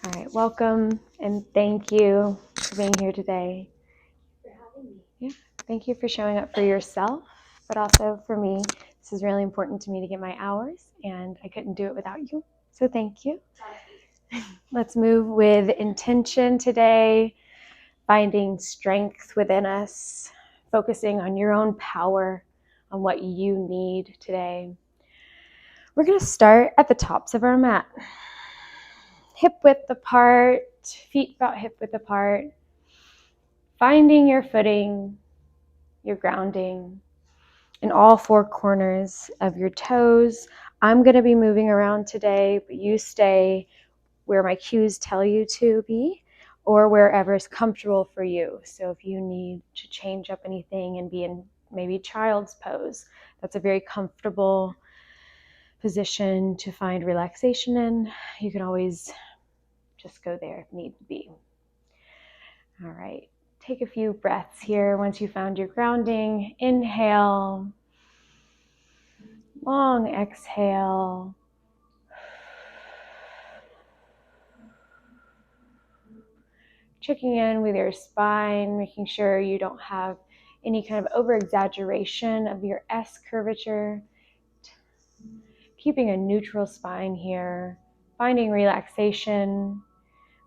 All right, welcome and thank you for being here today. For having me. Yeah, thank you for showing up for yourself, but also for me. This is really important to me to get my hours, and I couldn't do it without you. So thank you. Let's move with intention today, finding strength within us, focusing on your own power, on what you need today. We're going to start at the tops of our mat. Hip width apart, feet about hip width apart. Finding your footing, your grounding in all four corners of your toes. I'm going to be moving around today, but you stay where my cues tell you to be or wherever is comfortable for you. So if you need to change up anything and be in maybe child's pose, that's a very comfortable position to find relaxation in. You can always just go there if need be. All right. Take a few breaths here once you found your grounding. Inhale. Long exhale. Checking in with your spine, making sure you don't have any kind of over-exaggeration of your S curvature. Keeping a neutral spine here. Finding relaxation.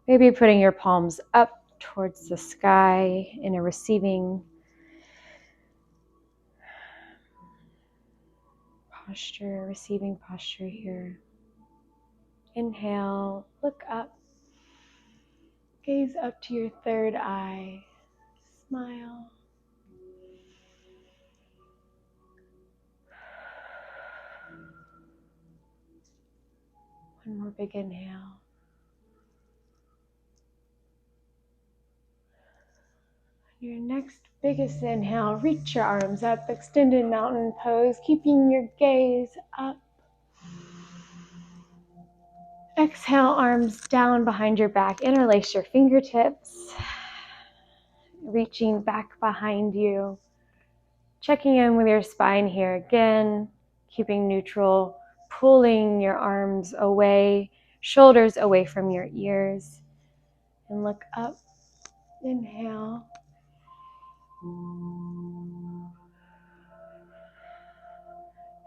Maybe putting your palms up towards the sky in a receiving posture, receiving posture here. Inhale, look up, gaze up to your third eye, smile. One more big inhale. Your next biggest inhale, reach your arms up, extended mountain pose, keeping your gaze up. Exhale, arms down behind your back, interlace your fingertips, reaching back behind you. Checking in with your spine here again, keeping neutral, pulling your arms away, shoulders away from your ears, and look up. Inhale.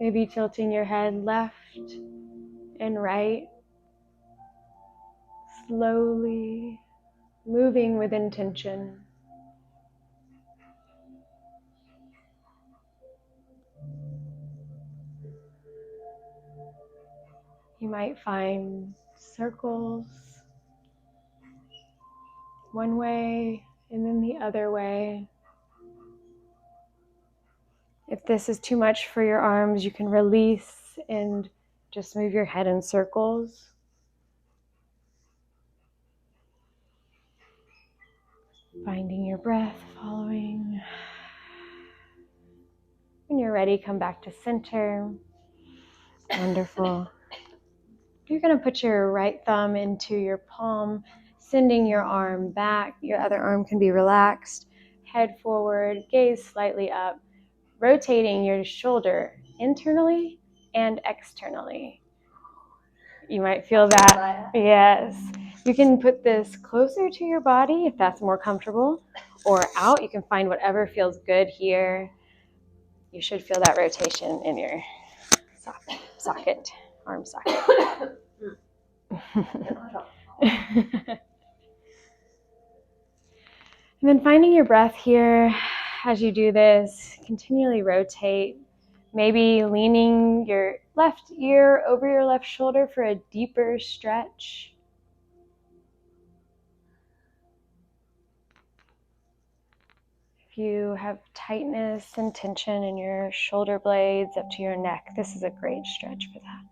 Maybe tilting your head left and right, slowly moving with intention. You might find circles one way and then the other way. If this is too much for your arms, you can release and just move your head in circles. Finding your breath, following. When you're ready, come back to center. Wonderful. You're going to put your right thumb into your palm, sending your arm back. Your other arm can be relaxed. Head forward, gaze slightly up, rotating your shoulder internally and externally. You might feel that. Yes. You can put this closer to your body if that's more comfortable, or out. You can find whatever feels good here. You should feel that rotation in your socket, arm socket. And then finding your breath here as you do this, continually rotate, maybe leaning your left ear over your left shoulder for a deeper stretch. If you have tightness and tension in your shoulder blades up to your neck, this is a great stretch for that.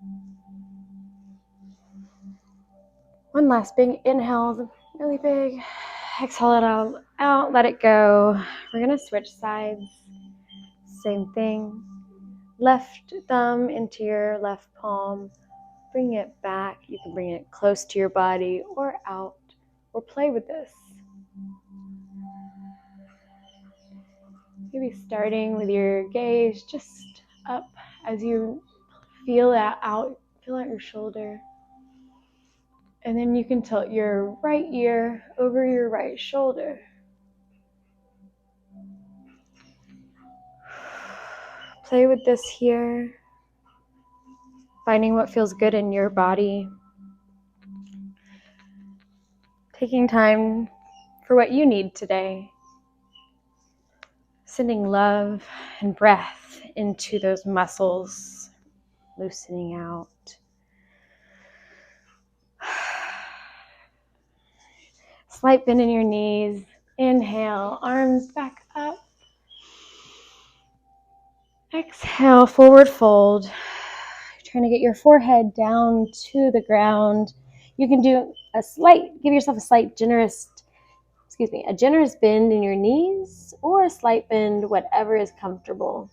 One last big inhale, really big. Exhale it out, let it go. We're going to switch sides. Same thing. Left thumb into your left palm. Bring it back. You can bring it close to your body or out, or play with this. Maybe starting with your gaze just up as you feel that out. Feel out your shoulder. And then you can tilt your right ear over your right shoulder. Play with this here, finding what feels good in your body. Taking time for what you need today. Sending love and breath into those muscles, loosening out. Slight bend in your knees. Inhale, arms back up. Exhale, forward fold. Trying to get your forehead down to the ground. You can do give yourself a generous bend in your knees or a slight bend, whatever is comfortable.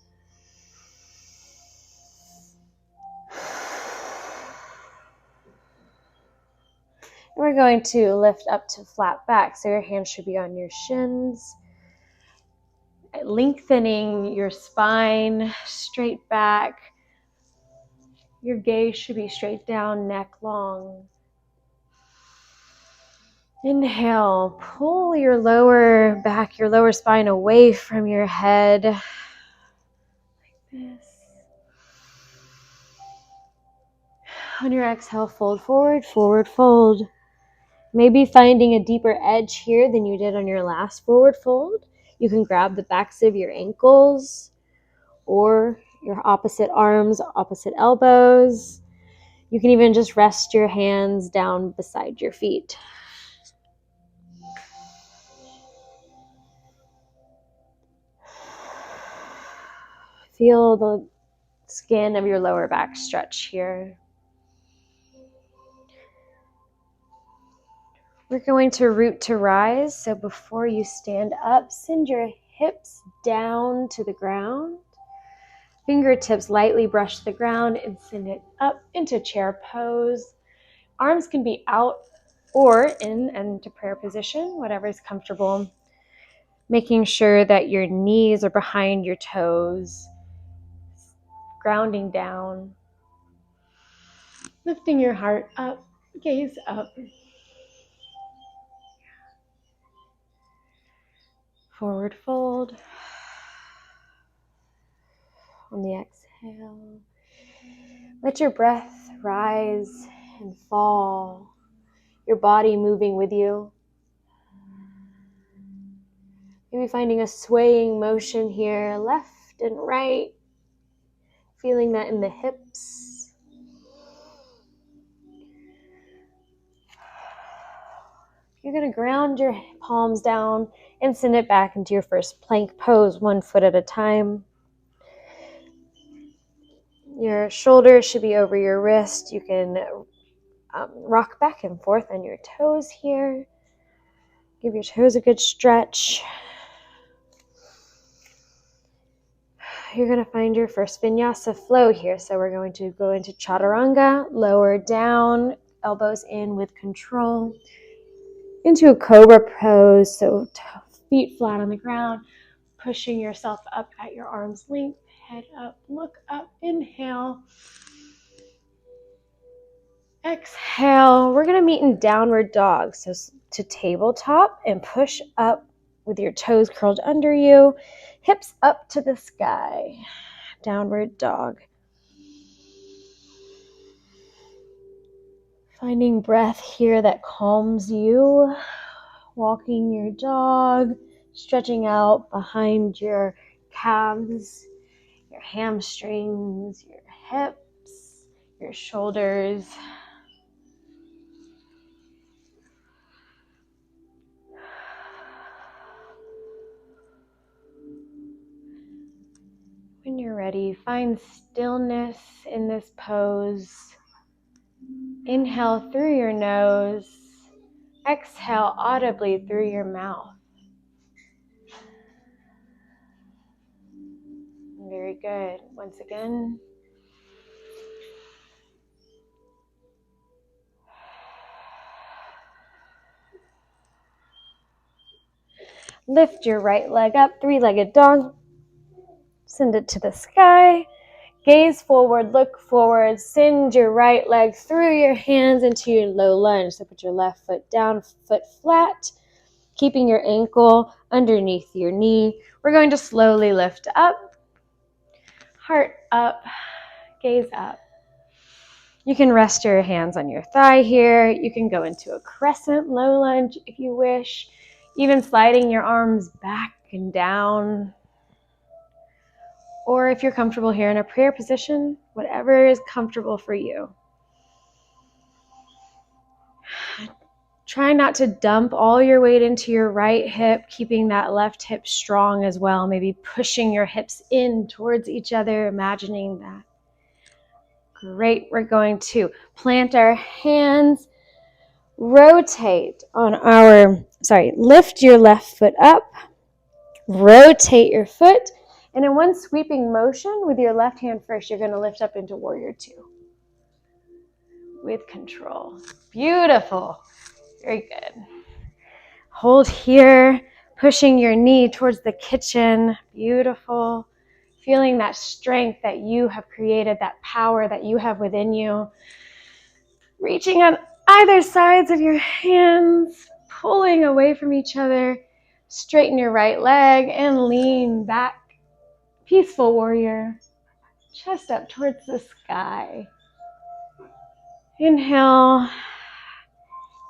We're going to lift up to flat back, so your hands should be on your shins. Lengthening your spine, straight back. Your gaze should be straight down, neck long. Inhale, pull your lower back, your lower spine away from your head. Like this. On your exhale, fold forward, forward fold. Maybe finding a deeper edge here than you did on your last forward fold. You can grab the backs of your ankles or your opposite arms, opposite elbows. You can even just rest your hands down beside your feet. Feel the skin of your lower back stretch here. We're going to root to rise. So before you stand up, send your hips down to the ground. Fingertips lightly brush the ground and send it up into chair pose. Arms can be out or in and into prayer position, whatever is comfortable. Making sure that your knees are behind your toes. Grounding down. Lifting your heart up, gaze up. Forward fold. On the exhale, let your breath rise and fall, your body moving with you. Maybe finding a swaying motion here, left and right, feeling that in the hips. You're going to ground your palms down and send it back into your first plank pose, 1 foot at a time. Your shoulders should be over your wrist. You can rock back and forth on your toes here. Give your toes a good stretch. You're going to find your first vinyasa flow here. So we're going to go into chaturanga, lower down, elbows in with control, into a cobra pose. So feet flat on the ground, pushing yourself up at your arm's length, head up, look up, inhale. Exhale. We're going to meet in downward dog. So to tabletop and push up with your toes curled under you, hips up to the sky. Downward dog. Finding breath here that calms you. Walking your dog, stretching out behind your calves, your hamstrings, your hips, your shoulders. When you're ready, find stillness in this pose. Inhale through your nose. Exhale audibly through your mouth. Very good. Once again. Lift your right leg up, three-legged dog. Send it to the sky. Gaze forward, look forward, send your right leg through your hands into your low lunge. So put your left foot down, foot flat, keeping your ankle underneath your knee. We're going to slowly lift up, heart up, gaze up. You can rest your hands on your thigh here. You can go into a crescent low lunge if you wish, even sliding your arms back and down. Or if you're comfortable here in a prayer position, whatever is comfortable for you. Try not to dump all your weight into your right hip, keeping that left hip strong as well. Maybe pushing your hips in towards each other, imagining that. Great. We're going to plant our hands, rotate on lift your left foot up, rotate your foot, and in one sweeping motion with your left hand first, you're going to lift up into warrior two with control. Beautiful. Very good. Hold here, pushing your knee towards the kitchen. Beautiful. Feeling that strength that you have created, that power that you have within you. Reaching on either sides of your hands, pulling away from each other. Straighten your right leg and lean back. Peaceful warrior. Chest up towards the sky. Inhale.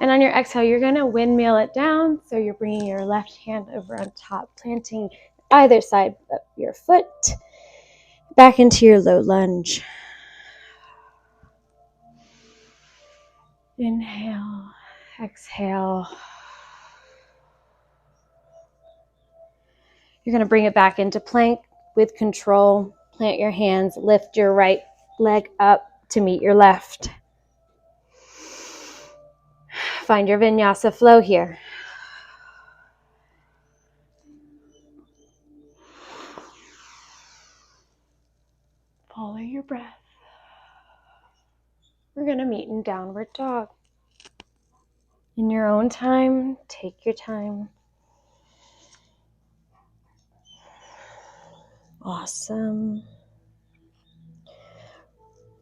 And on your exhale, you're going to windmill it down. So you're bringing your left hand over on top, planting either side of your foot back into your low lunge. Inhale, exhale. You're going to bring it back into plank with control. Plant your hands, lift your right leg up to meet your left. Find your vinyasa flow here. Follow your breath. We're going to meet in downward dog. In your own time, take your time. Awesome.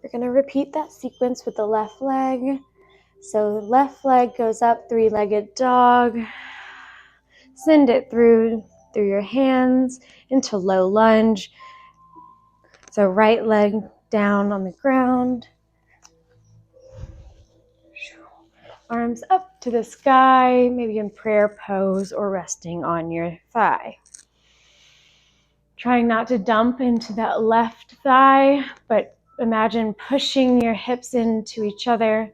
We're going to repeat that sequence with the left leg. So left leg goes up, three-legged dog. Send it through your hands into low lunge. So right leg down on the ground. Arms up to the sky, maybe in prayer pose or resting on your thigh. Trying not to dump into that left thigh, but imagine pushing your hips into each other,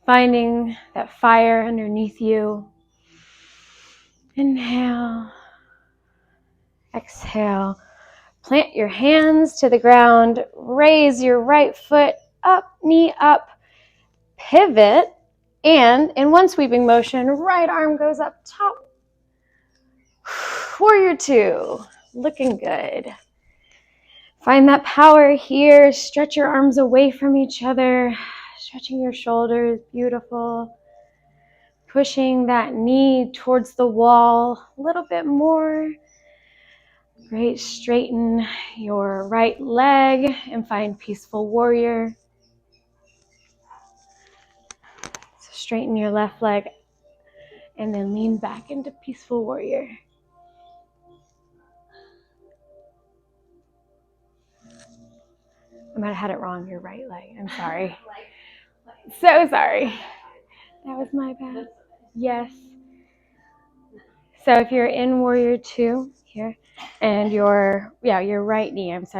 finding that fire underneath you. Inhale, exhale. Plant your hands to the ground, raise your right foot up, knee up, pivot, and in one sweeping motion, right arm goes up top. Warrior two, looking good. Find that power here. Stretch your arms away from each other, stretching your shoulders, beautiful. Pushing that knee towards the wall a little bit more. Great, straighten your right leg and find peaceful warrior. So straighten your left leg and then lean back into peaceful warrior. I might have had it wrong, your right leg. I'm sorry. So sorry. That was my bad. Yes. So if you're in warrior two here and your right knee, is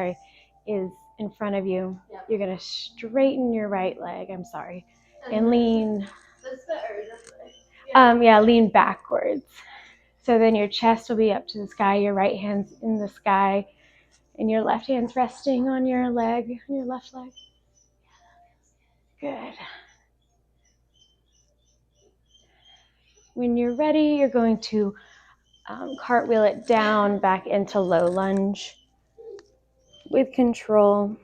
in front of you, you're going to straighten your right leg, and lean. Lean backwards. So then your chest will be up to the sky, your right hand's in the sky, and your left hand's resting on your leg, on your left leg. Good. When you're ready, you're going to cartwheel it down back into low lunge with control.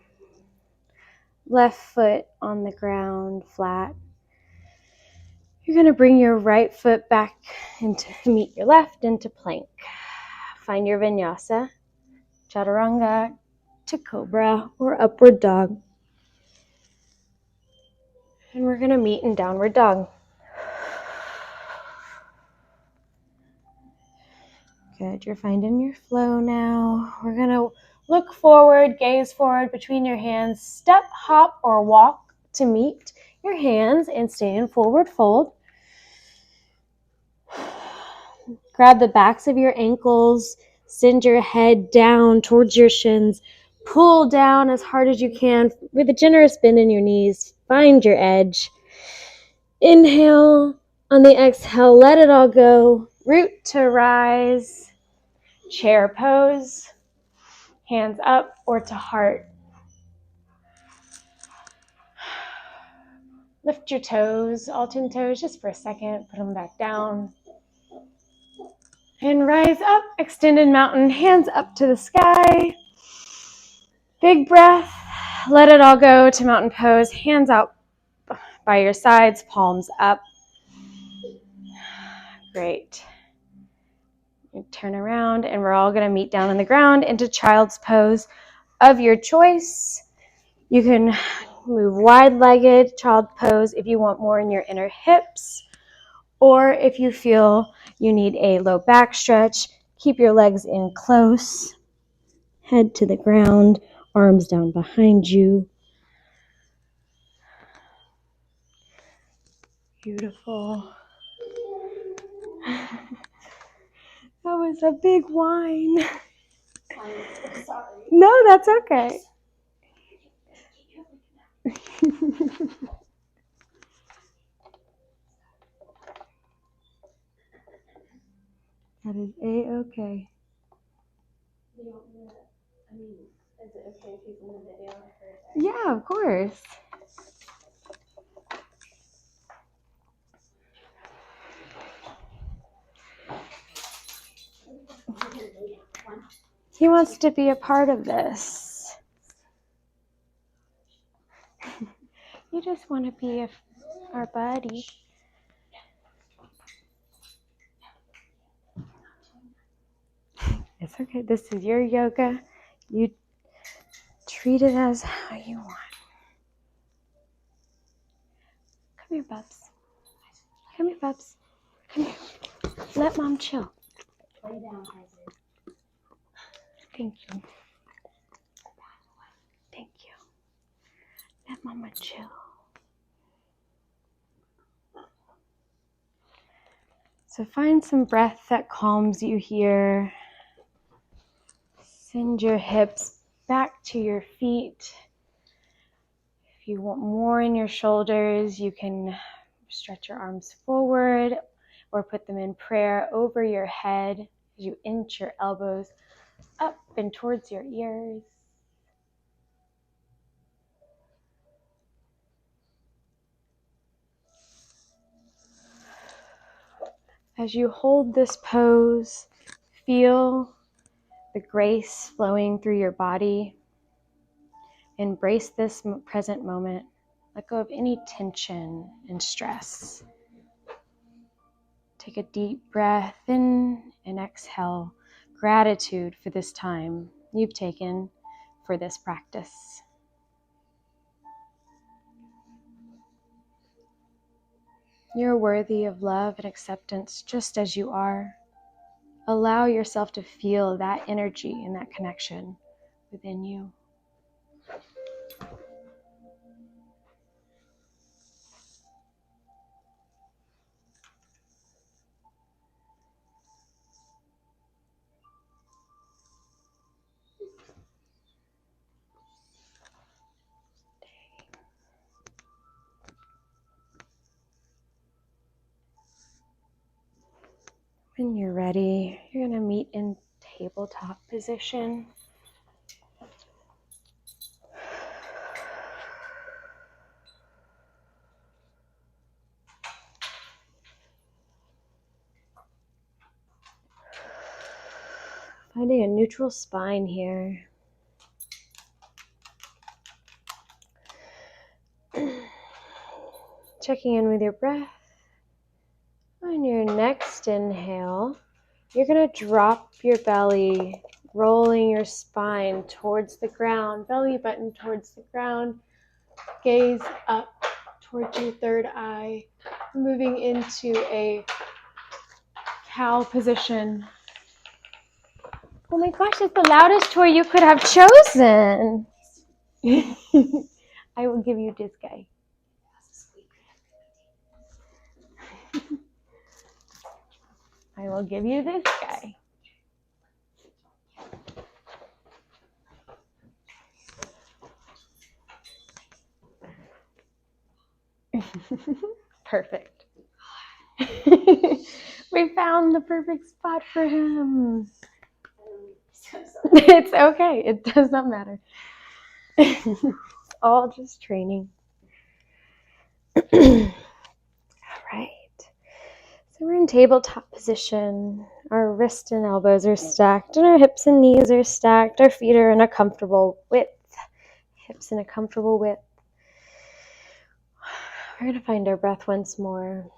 Left foot on the ground, flat. You're going to bring your right foot back into meet your left into plank. Find your vinyasa, chaturanga. to cobra or upward dog. And we're going to meet in downward dog. Good, you're finding your flow now. We're going to look forward, gaze forward between your hands, step, hop, or walk to meet your hands and stay in forward fold. Grab the backs of your ankles, send your head down towards your shins, pull down as hard as you can with a generous bend in your knees. Find your edge. Inhale. On the exhale, let it all go. Root to rise. Chair pose. Hands up or to heart. Lift your toes, all 10 toes, just for a second. Put them back down. And rise up, extended mountain, hands up to the sky. Big breath. Let it all go to mountain pose. Hands out by your sides, palms up. Great. You turn around and we're all going to meet down on the ground into child's pose of your choice. You can move wide-legged, child pose if you want more in your inner hips, or if you feel you need a low back stretch, keep your legs in close, head to the ground, arms down behind you. Beautiful. That was a big whine. I'm sorry. No, that's okay. That is A-okay. Is it okay if he's in the video? Yeah, of course. He wants to be a part of this. You just want to be our buddy. It's okay. This is your yoga. You treat it as how you want. Come here, Bubs. Come here, Bubs. Come here. Let Mom chill. Lay down, Kaiser. Thank you. Thank you. Let Mama chill. So find some breath that calms you here. Send your hips back to your feet. If you want more in your shoulders, you can stretch your arms forward or put them in prayer over your head as you inch your elbows up and towards your ears. As you hold this pose, feel the grace flowing through your body. Embrace this present moment. Let go of any tension and stress. Take a deep breath in and exhale. Gratitude for this time you've taken for this practice. You're worthy of love and acceptance just as you are. Allow yourself to feel that energy and that connection within you. When you're ready, you're going to meet in tabletop position. Finding a neutral spine here. Checking in with your breath. On your next inhale, you're going to drop your belly rolling your spine towards the ground, belly button towards the ground, gaze up towards your third eye, moving into a cow position. Oh my gosh, it's the loudest toy you could have chosen. I will give you this guy. I will give you this guy. Perfect. We found the perfect spot for him. It's okay. It does not matter. It's all just training. All right. So we're in tabletop position. Our wrists and elbows are stacked, and our hips and knees are stacked. Our feet are in a comfortable width. Hips in a comfortable width. We're going to find our breath once more.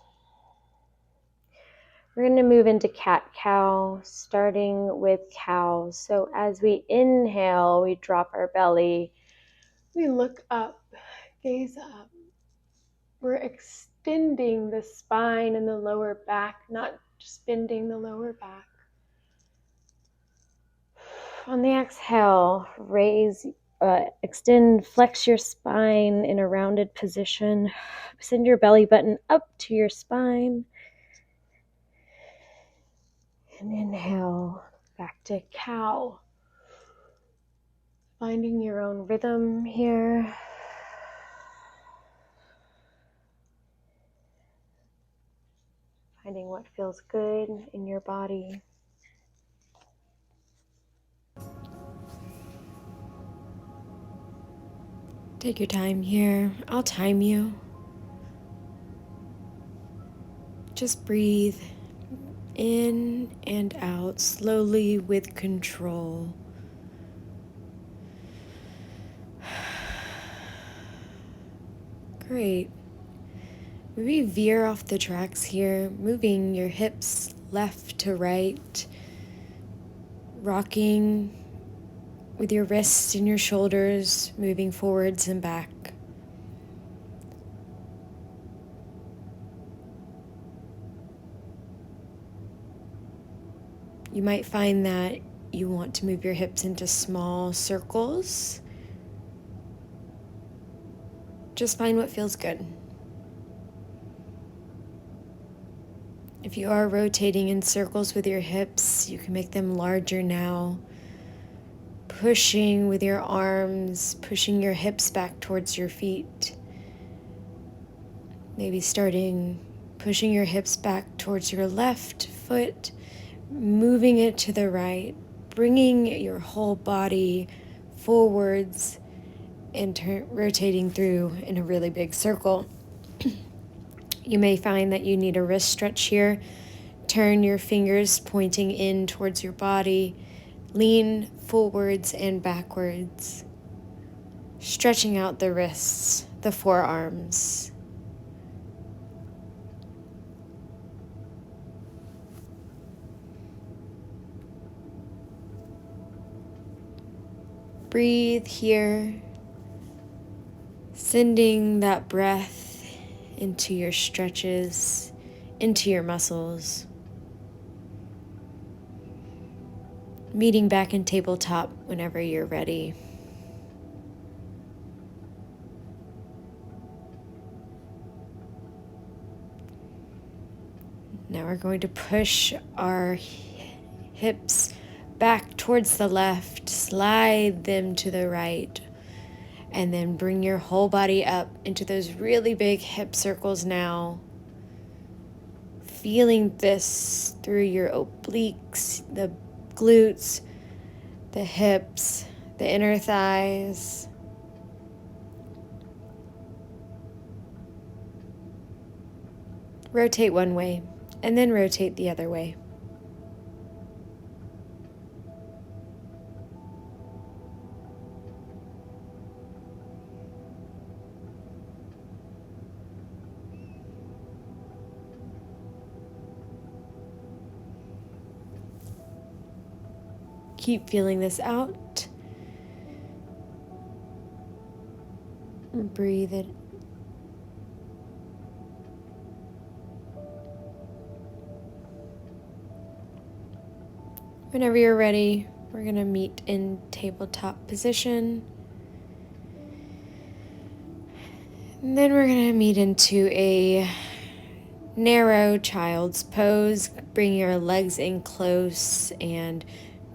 We're going to move into cat-cow, starting with cow. So as we inhale, we drop our belly. We look up, gaze up. We're extending the spine and the lower back, not just bending the lower back. On the exhale, extend, flex your spine in a rounded position. Send your belly button up to your spine. And inhale, back to cow. Finding your own rhythm here. Finding what feels good in your body. Take your time here. I'll time you. Just breathe in and out slowly with control. Great. Maybe veer off the tracks here, moving your hips left to right, rocking with your wrists and your shoulders moving forwards and back. You might find that you want to move your hips into small circles. Just find what feels good. If you are rotating in circles with your hips, you can make them larger now. Pushing with your arms, pushing your hips back towards your feet. Maybe pushing your hips back towards your left foot, moving it to the right, bringing your whole body forwards and rotating through in a really big circle. You may find that you need a wrist stretch here. Turn your fingers pointing in towards your body. Lean forwards and backwards, stretching out the wrists, the forearms. Breathe here, sending that breath into your stretches, into your muscles. Meeting back in tabletop whenever you're ready. Now we're going to push our hips back towards the left, slide them to the right, and then bring your whole body up into those really big hip circles now. Feeling this through your obliques, the glutes, the hips, the inner thighs. Rotate one way, and then rotate the other way. keep feeling this out. And breathe it. Whenever you're ready, we're going to meet in tabletop position. And then we're going to meet into a narrow child's pose, bringing our legs in close and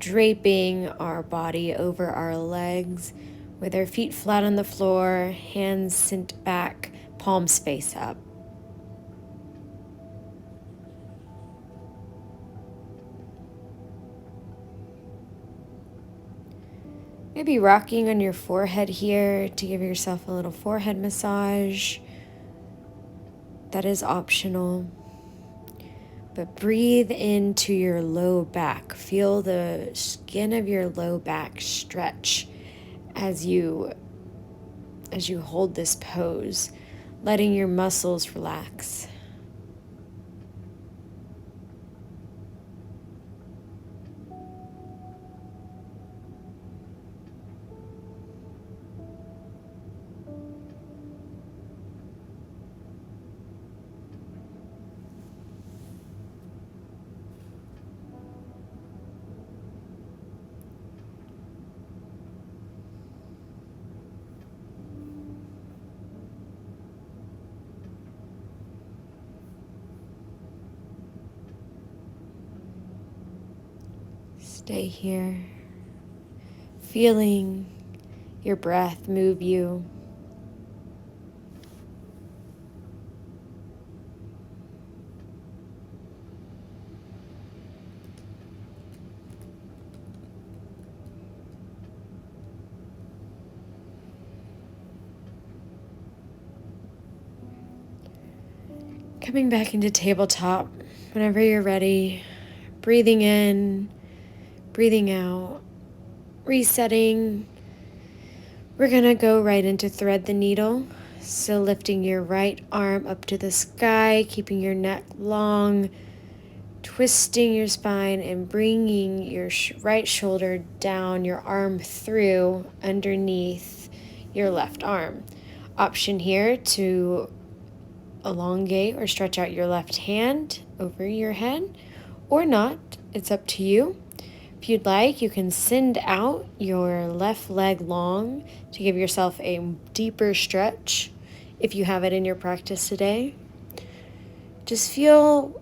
draping our body over our legs with our feet flat on the floor, hands sent back, palms face up. Maybe rocking on your forehead here to give yourself a little forehead massage. That is optional. But breathe into your low back. Feel the skin of your low back stretch as you hold this pose, letting your muscles relax. Stay here, feeling your breath move you. Coming back into tabletop whenever you're ready, breathing in, breathing out, resetting. We're gonna go right into thread the needle. So lifting your right arm up to the sky, keeping your neck long, twisting your spine and bringing your right shoulder down, your arm through underneath your left arm. Option here to elongate or stretch out your left hand over your head or not. It's up to you. If you'd like, you can send out your left leg long to give yourself a deeper stretch if you have it in your practice today. Just feel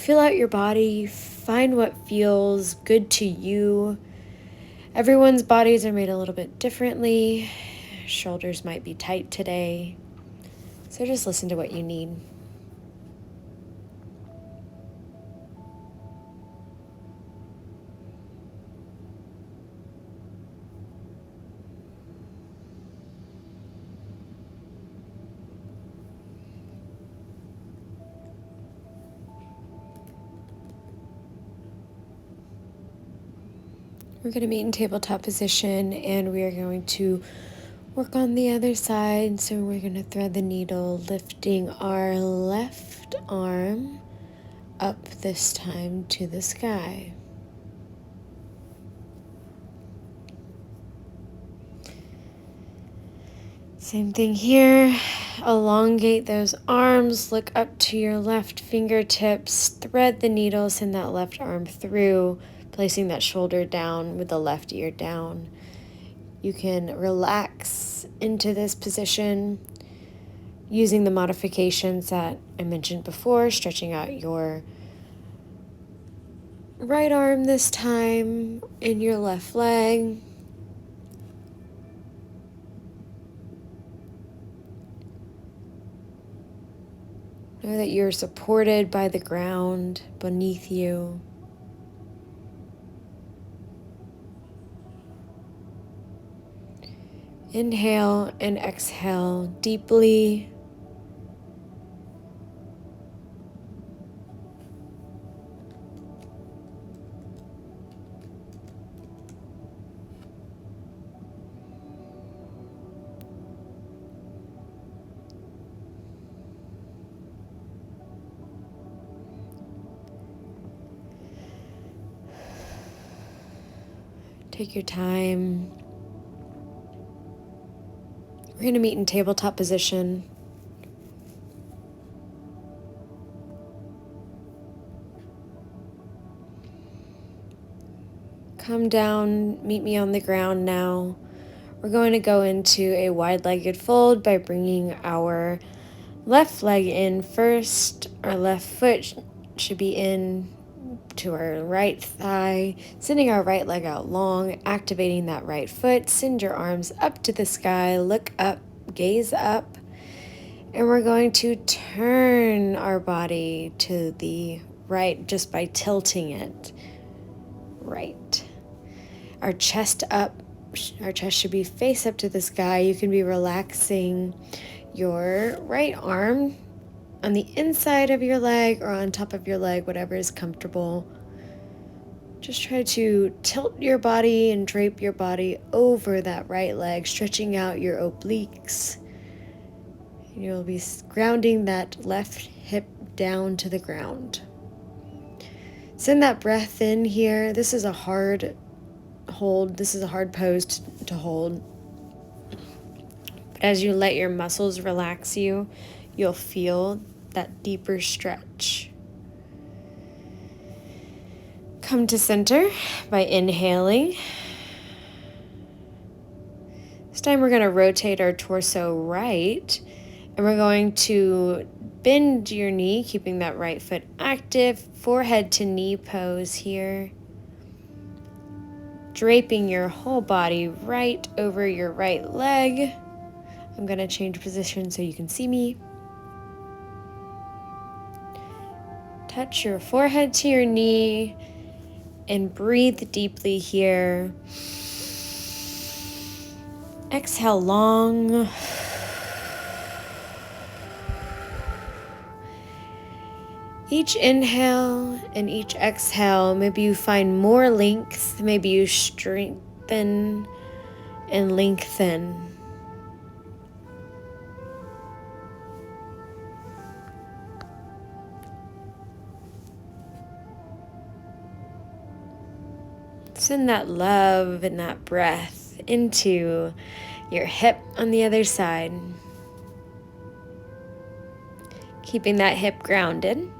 out your body, find what feels good to you. Everyone's bodies are made a little bit differently. Shoulders might be tight today. So just listen to what you need. We're going to meet in tabletop position and we are going to work on the other side. So we're going to thread the needle, lifting our left arm up this time to the sky. Same thing here. Elongate those arms, look up to your left fingertips, thread the needle, send that left arm through, placing that shoulder down with the left ear down. You can relax into this position using the modifications that I mentioned before, stretching out your right arm this time and your left leg. Know that you're supported by the ground beneath you. Inhale and exhale deeply. Take your time. We're going to meet in tabletop position. Come down, meet me on the ground now. We're going to go into a wide-legged fold by bringing our left leg in first. Our left foot should be in to our right thigh, sending our right leg out long, activating that right foot. Send your arms up to the sky, look up, gaze up, and we're going to turn our body to the right just by tilting it right. Our chest up, our chest should be face up to the sky. You can be relaxing your right arm on the inside of your leg or on top of your leg, whatever is comfortable. Just try to tilt your body and drape your body over that right leg, stretching out your obliques. You'll be grounding that left hip down to the ground. Send that breath in here. This is a hard hold. This is a hard pose to hold. But as you let your muscles relax you, you'll feel that deeper stretch. Come to center by inhaling. This time we're going to rotate our torso right, and we're going to bend your knee, keeping that right foot active, forehead to knee pose here. Draping your whole body right over your right leg. I'm going to change position so you can see me. Touch your forehead to your knee and breathe deeply here. Exhale long. Each inhale and each exhale, maybe you find more length, maybe you strengthen and lengthen. Send that love and that breath into your hip on the other side. Keeping that hip grounded.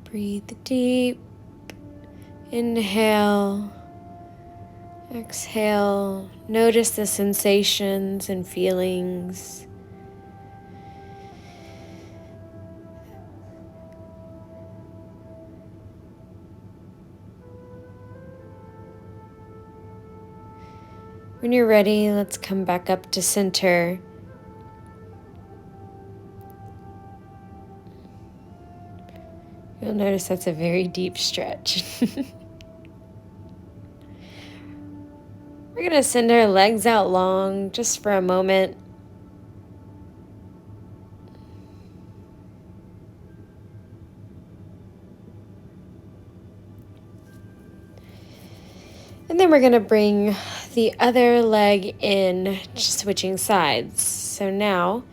Breathe deep. Inhale. Exhale. Notice the sensations and feelings. When you're ready, let's come back up to center. You'll notice that's a very deep stretch. We're going to send our legs out long just for a moment. And then we're going to bring the other leg in, just switching sides. So now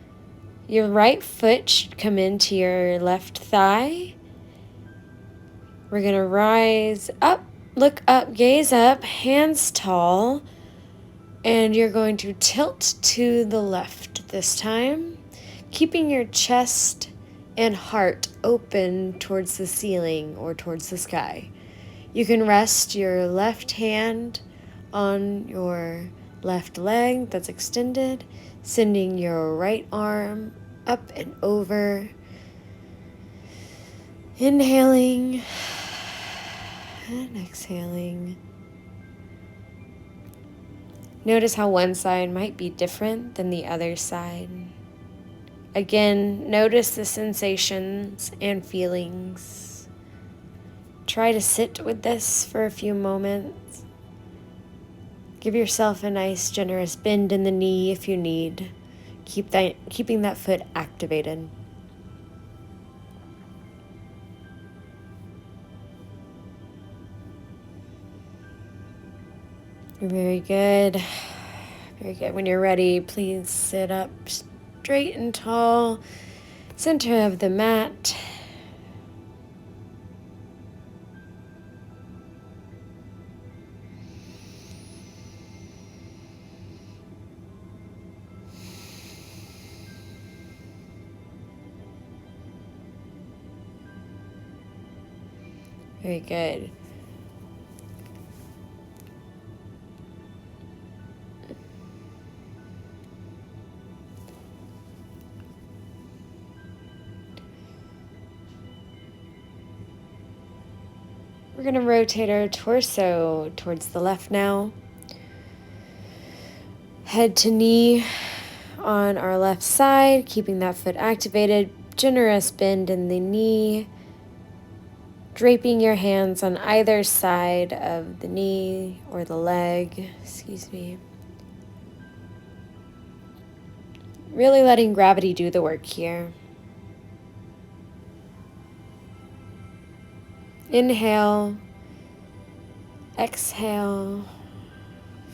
your right foot should come into your left thigh. We're going to rise up, look up, gaze up, hands tall, and you're going to tilt to the left this time, keeping your chest and heart open towards the ceiling or towards the sky. You can rest your left hand on your left leg that's extended, sending your right arm up and over. Inhaling and exhaling. Notice how one side might be different than the other side. Again, notice the sensations and feelings. Try to sit with this for a few moments. Give yourself a nice, generous bend in the knee if you need. Keeping that foot activated. Very good. Very good. When you're ready, please sit up straight and tall, center of the mat. Very good. We're going to rotate our torso towards the left now. Head to knee on our left side, keeping that foot activated. Generous bend in the knee. Draping your hands on either side of the knee or the leg, Really letting gravity do the work here. Inhale, exhale.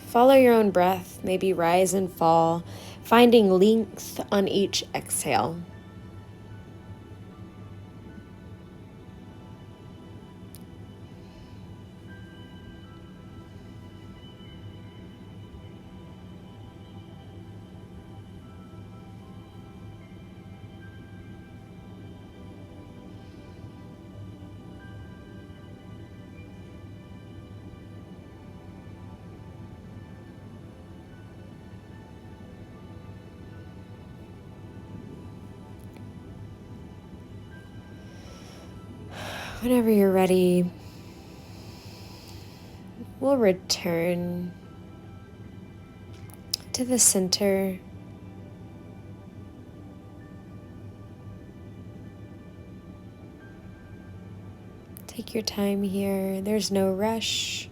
Follow your own breath, maybe rise and fall, finding length on each exhale. Whenever you're ready, we'll return to the center. Take your time here. There's no rush.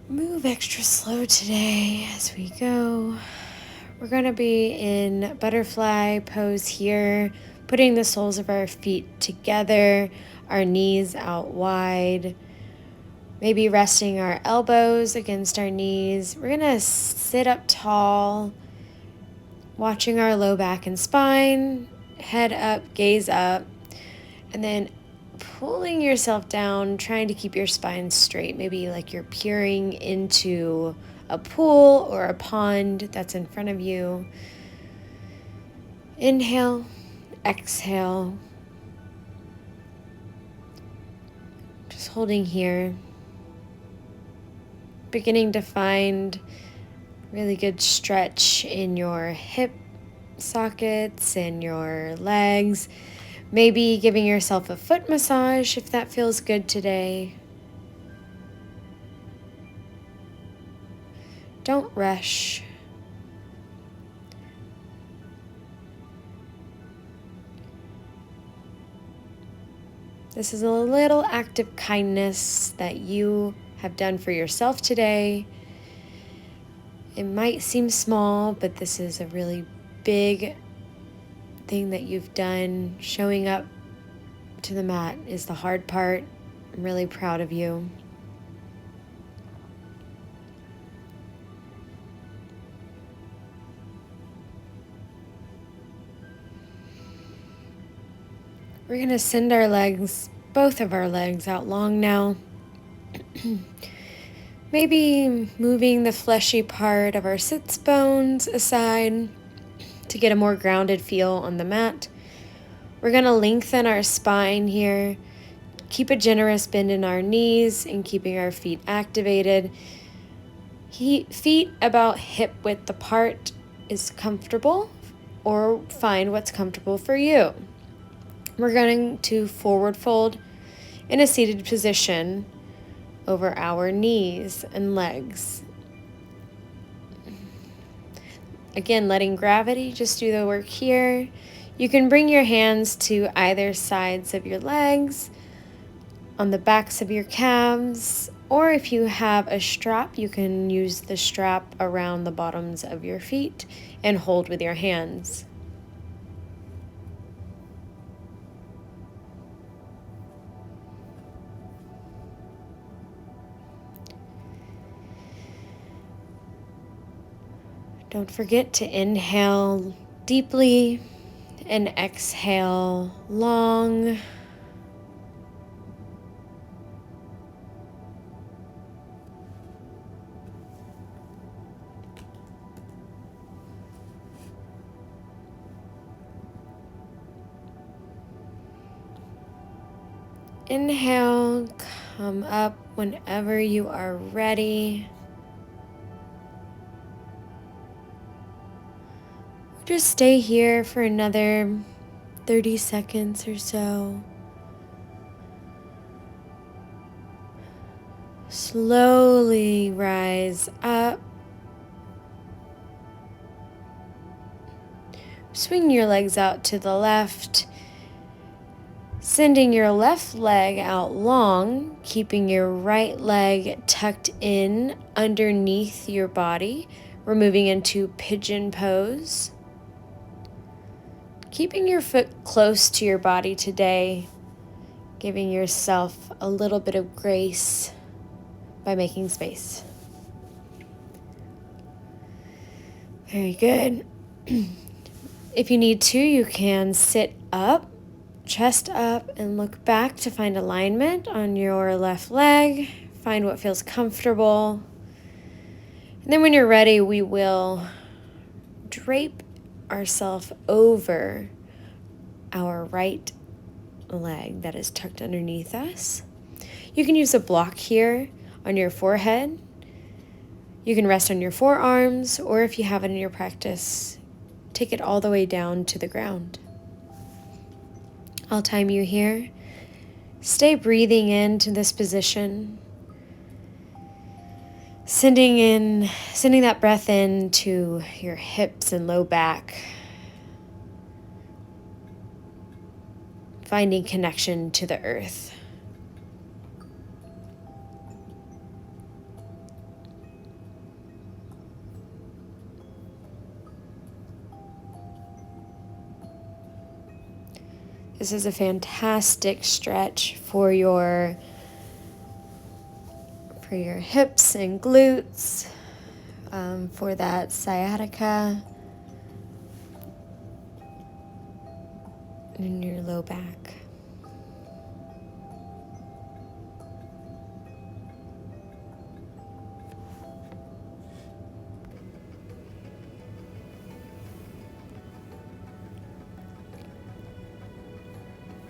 Move extra slow today as we go. We're going to be in butterfly pose here, putting the soles of our feet together, our knees out wide, maybe resting our elbows against our knees. We're going to sit up tall, watching our low back and spine, head up, gaze up, and then pulling yourself down, trying to keep your spine straight, maybe like you're peering into a pool or a pond that's in front of you. Inhale, exhale. Just holding here. Beginning to find really good stretch in your hip sockets and your legs. Maybe giving yourself a foot massage if that feels good today. Don't rush. This is a little act of kindness that you have done for yourself today. It might seem small, but this is a really big thing that you've done. Showing up to the mat is the hard part. I'm really proud of you. We're going to send our legs, both of our legs, out long now. Maybe moving the fleshy part of our sits bones aside to get a more grounded feel on the mat. We're going to lengthen our spine here, keep a generous bend in our knees and keeping our feet activated. Feet about hip width apart is comfortable, or find what's comfortable for you. We're going to forward fold in a seated position over our knees and legs. Again, letting gravity just do the work here. You can bring your hands to either sides of your legs, on the backs of your calves, or if you have a strap, you can use the strap around the bottoms of your feet and hold with your hands. Don't forget to inhale deeply and exhale long. Inhale, come up whenever you are ready. Just stay here for another 30 seconds or so. Slowly rise up. Swing your legs out to the left, sending your left leg out long, keeping your right leg tucked in underneath your body. We're moving into pigeon pose. Keeping your foot close to your body today, giving yourself a little bit of grace by making space. Very good. If you need to, you can sit up, chest up, and look back to find alignment on your left leg. Find what feels comfortable. And then when you're ready, we will drape ourselves over our right leg that is tucked underneath us. You can use a block here on your forehead. You can rest on your forearms, or if you have it in your practice, take it all the way down to the ground. I'll time you here. Stay breathing into this position. Sending that breath in to your hips and low back. Finding connection to the earth. This is a fantastic stretch for your hips and glutes, for that sciatica and your low back.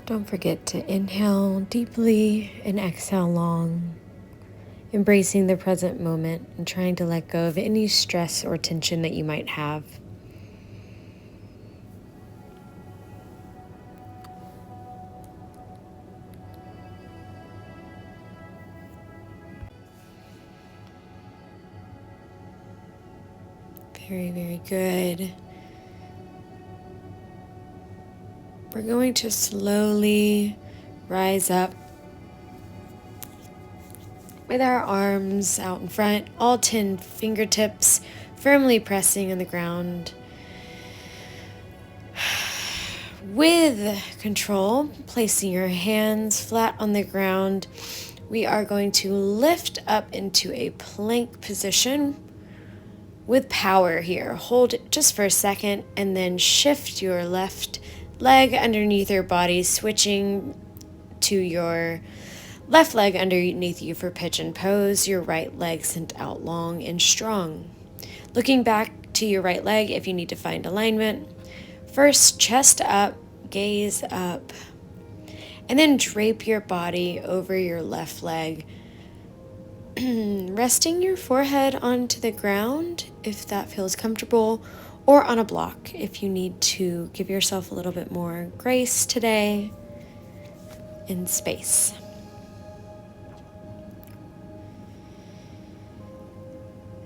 Don't forget to inhale deeply and exhale long, embracing the present moment and trying to let go of any stress or tension that you might have. Very, very good. We're going to slowly rise up with our arms out in front, all 10 fingertips firmly pressing on the ground. With control, placing your hands flat on the ground, we are going to lift up into a plank position with power here. Hold it just for a second and then shift your left leg underneath your body, switching to your left leg underneath you for pigeon pose, your right leg sent out long and strong. Looking back to your right leg if you need to find alignment. First, chest up, gaze up, and then drape your body over your left leg, resting your forehead onto the ground if that feels comfortable, or on a block if you need to give yourself a little bit more grace today in space.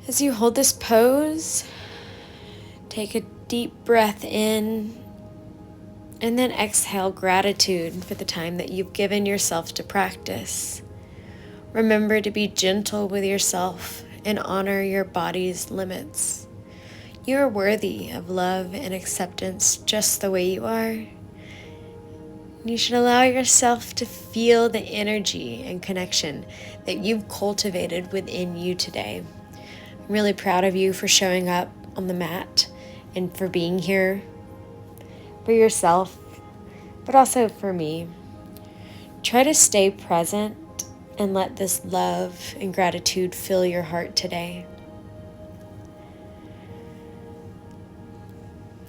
As you hold this pose, take a deep breath in and then exhale gratitude for the time that you've given yourself to practice. Remember to be gentle with yourself and honor your body's limits. You are worthy of love and acceptance just the way you are. You should allow yourself to feel the energy and connection that you've cultivated within you today. I'm really proud of you for showing up on the mat and for being here for yourself, but also for me. Try to stay present and let this love and gratitude fill your heart today.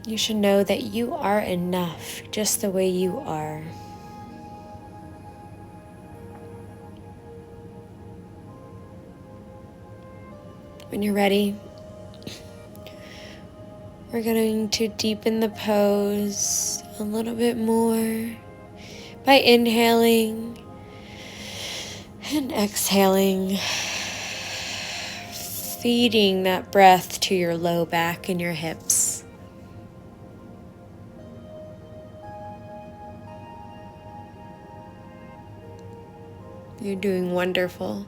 You should know that you are enough just the way you are. When you're ready, we're going to deepen the pose a little bit more by inhaling and exhaling, feeding that breath to your low back and your hips. You're doing wonderful.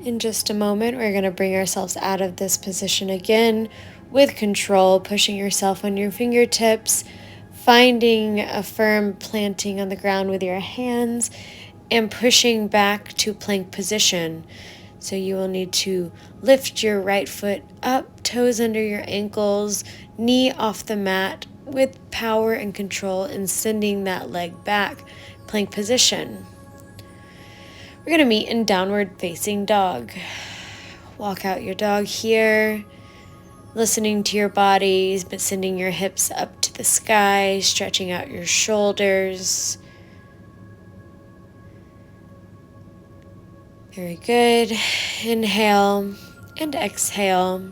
In just a moment, we're going to bring ourselves out of this position again with control, pushing yourself on your fingertips, finding a firm planting on the ground with your hands, and pushing back to plank position. So you will need to lift your right foot up, toes under your ankles, knee off the mat with power and control, and sending that leg back, plank position. We're going to meet in downward facing dog. Walk out your dog here, listening to your body, but sending your hips up to the sky, stretching out your shoulders. Very good. Inhale and exhale.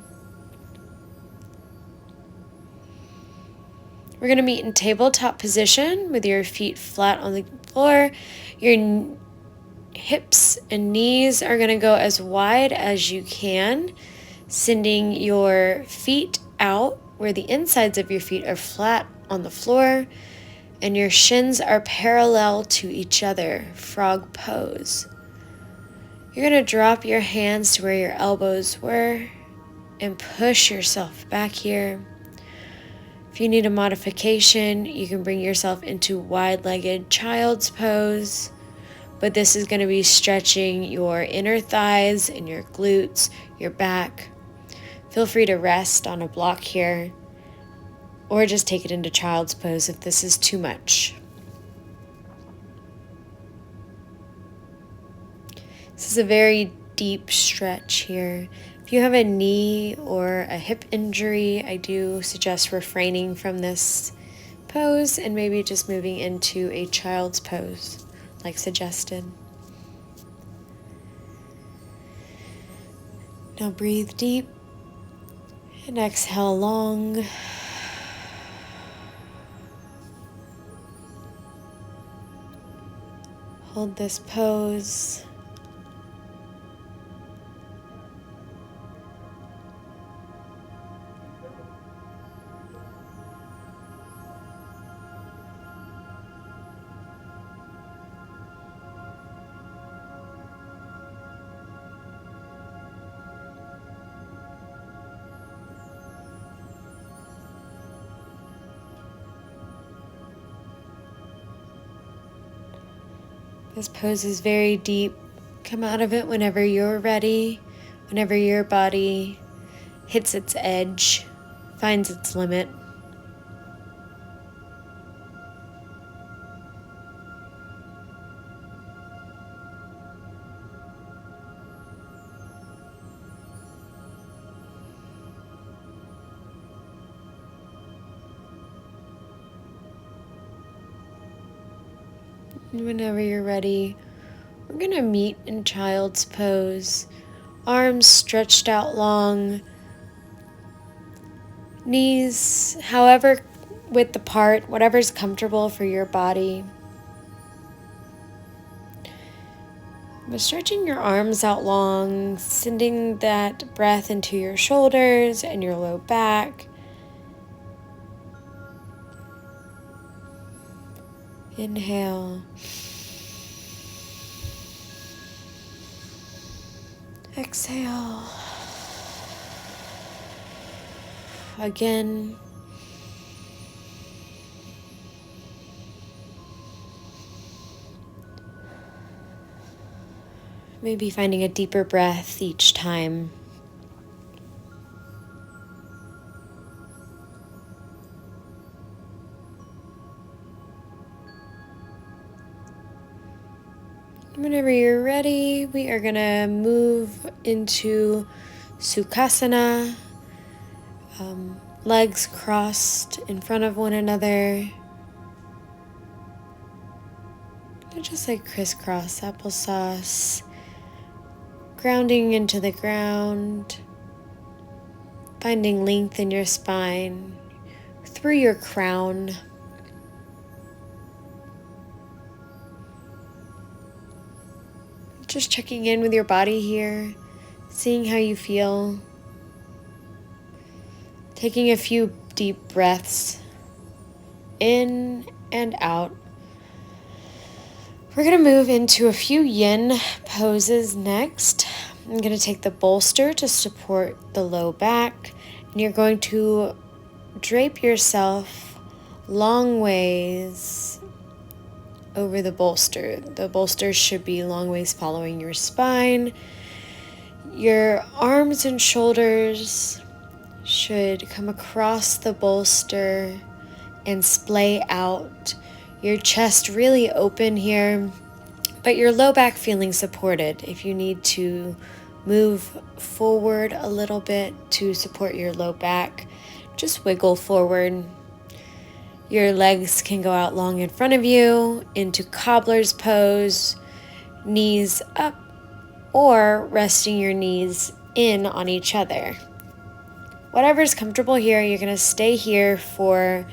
We're going to meet in tabletop position with your feet flat on the floor. Your hips and knees are going to go as wide as you can, sending your feet out where the insides of your feet are flat on the floor and your shins are parallel to each other, frog pose. You're going to drop your hands to where your elbows were and push yourself back here. If you need a modification, you can bring yourself into wide-legged child's pose. But this is going to be stretching your inner thighs and your glutes, your back. Feel free to rest on a block here, or just take it into child's pose if this is too much. This is a very deep stretch here. If you have a knee or a hip injury, I do suggest refraining from this pose and maybe just moving into a child's pose, like suggested. Now breathe deep and exhale long. Hold this pose. This pose is very deep. Come out of it whenever you're ready, whenever your body hits its edge, finds its limit. And whenever you're ready, We're going to meet in child's pose. Arms stretched out long, knees however width apart, whatever's comfortable for your body. But stretching your arms out long, sending that breath into your shoulders and your low back. Inhale. Exhale. Again. Maybe finding a deeper breath each time. Whenever you're ready, we are going to move into Sukhasana. Legs crossed in front of one another. They're just like crisscross applesauce. Grounding into the ground. Finding length in your spine through your crown. Just checking in with your body here, seeing how you feel. Taking a few deep breaths in and out. We're going to move into a few yin poses next. I'm going to take the bolster to support the low back, and you're going to drape yourself long ways over the bolster. The bolster should be long ways following your spine. Your arms and shoulders should come across the bolster and splay out. Your chest really open here, but your low back feeling supported. If you need to move forward a little bit to support your low back, just wiggle forward. Your legs can go out long in front of you into cobbler's pose, knees up, or resting your knees in on each other. Whatever's comfortable here, you're going to stay here for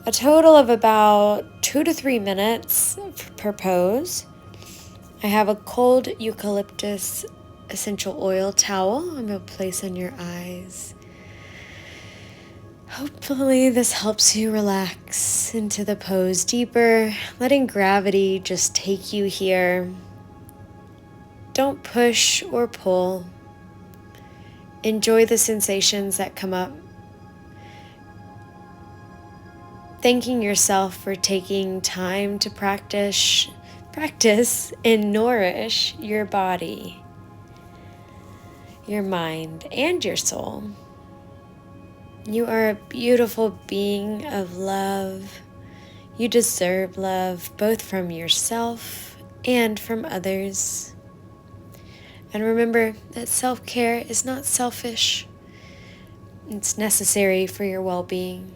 a total of about 2 to 3 minutes per pose. I have a cold eucalyptus essential oil towel I'm going to place on your eyes. Hopefully this helps you relax into the pose deeper, letting gravity just take you here. Don't push or pull. Enjoy the sensations that come up. Thanking yourself for taking time to practice and nourish your body, your mind, and your soul. You are a beautiful being of love. You deserve love both from yourself and from others. And remember that self-care is not selfish. It's necessary for your well-being.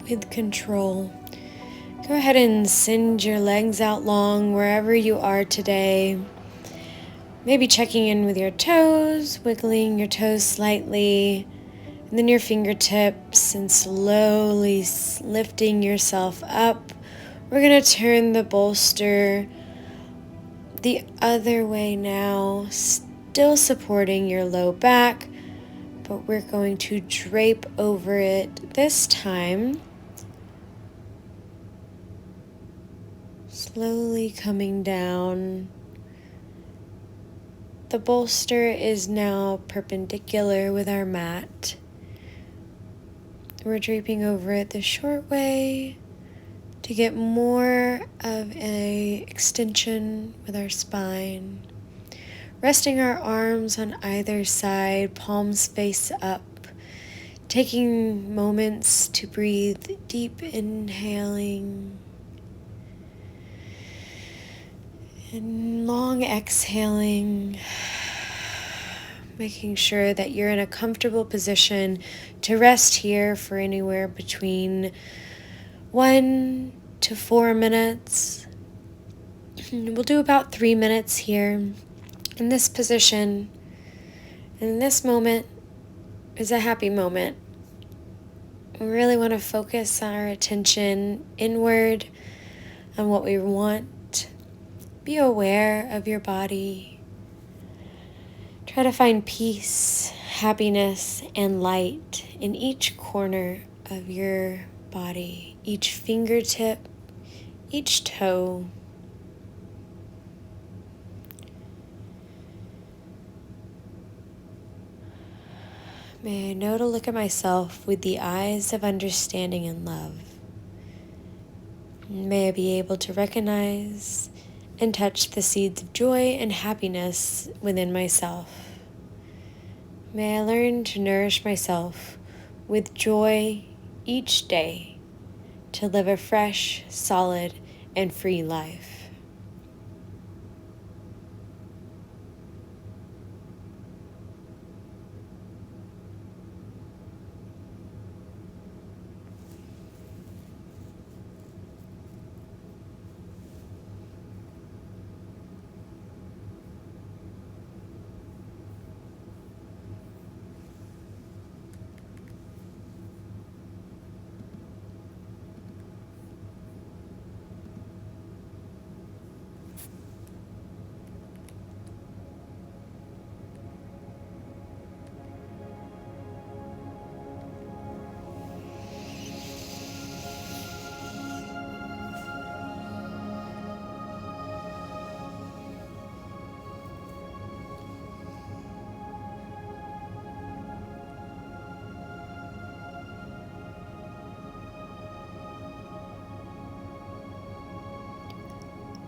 with control. Go ahead and send your legs out long wherever you are today. Maybe checking in with your toes, wiggling your toes slightly, and then your fingertips, and slowly lifting yourself up. We're going to turn the bolster the other way now, still supporting your low back, but we're going to drape over it this time. Slowly coming down. The bolster is now perpendicular with our mat. We're draping over it the short way to get more of an extension with our spine. Resting our arms on either side, palms face up. Taking moments to breathe, deep inhaling and long exhaling. Making sure that you're in a comfortable position to rest here for anywhere between 1 to 4 minutes. We'll do about 3 minutes here in this position. And this moment is a happy moment. We really want to focus our attention inward on what we want. Be aware of your body. Try to find peace, happiness, and light in each corner of your body, each fingertip, each toe. May I know to look at myself with the eyes of understanding and love. May I be able to recognize and touch the seeds of joy and happiness within myself. May I learn to nourish myself with joy each day to live a fresh, solid, and free life.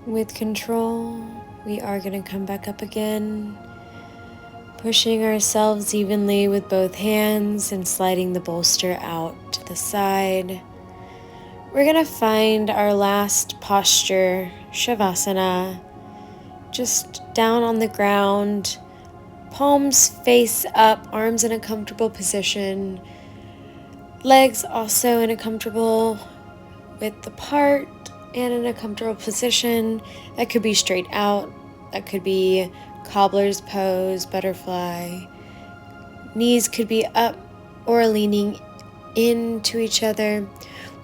With control, we are going to come back up again, pushing ourselves evenly with both hands and sliding the bolster out to the side. We're going to find our last posture, Shavasana, just down on the ground, palms face up, arms in a comfortable position, legs also in a comfortable width apart and in a comfortable position. That could be straight out, that could be cobbler's pose, butterfly. Knees could be up or leaning into each other.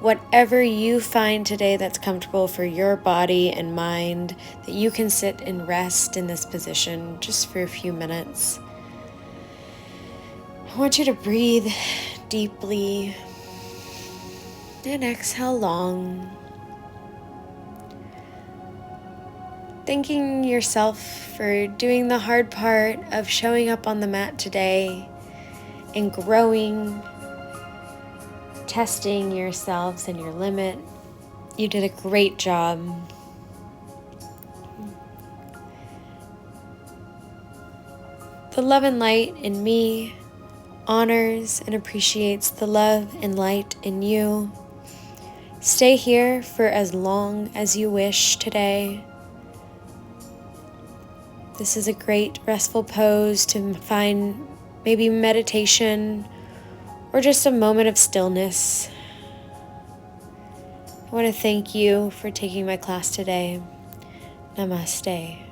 Whatever you find today that's comfortable for your body and mind, that you can sit and rest in this position just for a few minutes. I want you to breathe deeply and exhale long. Thanking yourself for doing the hard part of showing up on the mat today and growing, testing yourselves and your limit. You did a great job. The love and light in me honors and appreciates the love and light in you. Stay here for as long as you wish today. This is a great restful pose to find maybe meditation or just a moment of stillness. I want to thank you for taking my class today. Namaste.